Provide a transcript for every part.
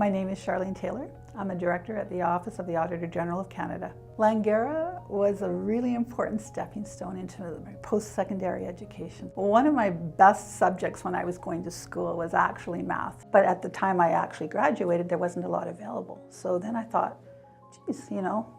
My name is Charlene Taylor. I'm a director at the Office of the Auditor General of Canada. Langara was a really important stepping stone into my post-secondary education. One of my best subjects when I was going to school was actually math, but at the time I actually graduated, there wasn't a lot available. So then I thought, geez,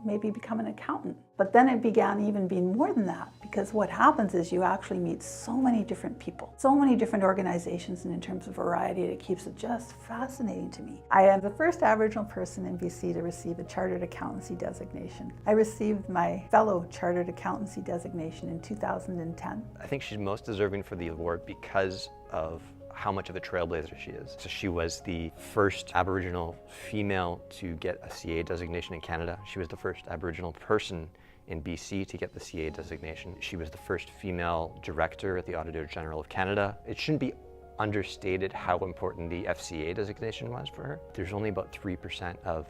maybe become an accountant. But then it began even being more than that, because what happens is you actually meet so many different people, so many different organizations, and in terms of variety, it keeps it just fascinating to me. I am the first Aboriginal person in BC to receive a Chartered Accountancy designation. I received my fellow Chartered Accountancy designation in 2010. I think she's most deserving for the award because of how much of a trailblazer she is. So she was the first Aboriginal female to get a CA designation in Canada. She was the first Aboriginal person in BC to get the CA designation. She was the first female director at the Auditor General of Canada. It shouldn't be understated how important the FCA designation was for her. There's only about 3% of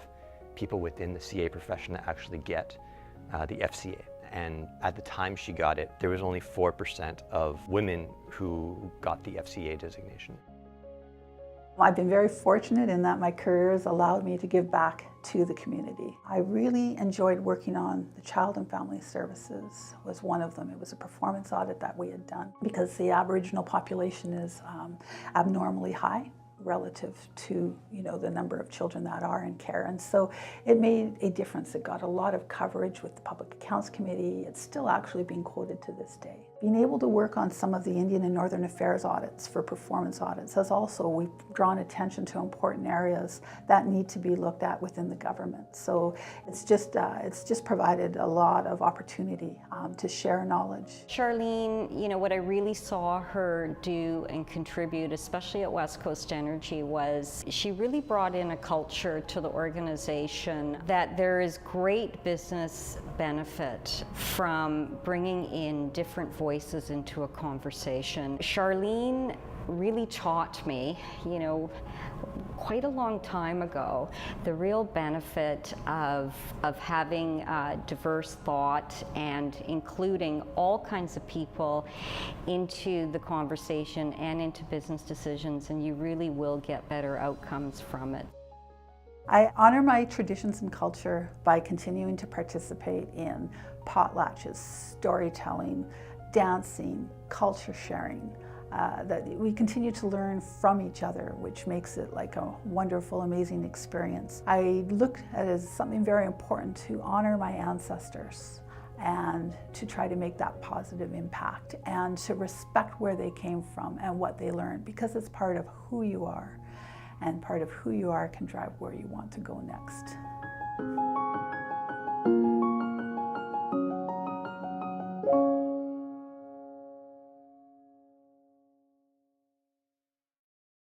people within the CA profession that actually get the FCA. And at the time she got it, there was only 4% of women who got the FCA designation. I've been very fortunate in that my career has allowed me to give back to the community. I really enjoyed working on the Child and Family Services was one of them. It was a performance audit that we had done because the Aboriginal population is abnormally high relative to the number of children that are in care, and so it made a difference. It got a lot of coverage with the Public Accounts Committee. It's still actually being quoted to this day. Being able to work on some of the Indian and Northern Affairs audits for performance audits has also, we've drawn attention to important areas that need to be looked at within the government. So it's just provided a lot of opportunity to share knowledge. Charlene, what I really saw her do and contribute, especially at West Coast Energy, was she really brought in a culture to the organization that there is great business benefit from bringing in different voices into a conversation. Charlene really taught me, quite a long time ago, the real benefit of having diverse thought and including all kinds of people into the conversation and into business decisions, and you really will get better outcomes from it. I honor my traditions and culture by continuing to participate in potlatches, storytelling, dancing, culture sharing. That we continue to learn from each other, which makes it like a wonderful, amazing experience. I look at it as something very important to honor my ancestors and to try to make that positive impact and to respect where they came from and what they learned, because it's part of who you are, and part of who you are can drive where you want to go next.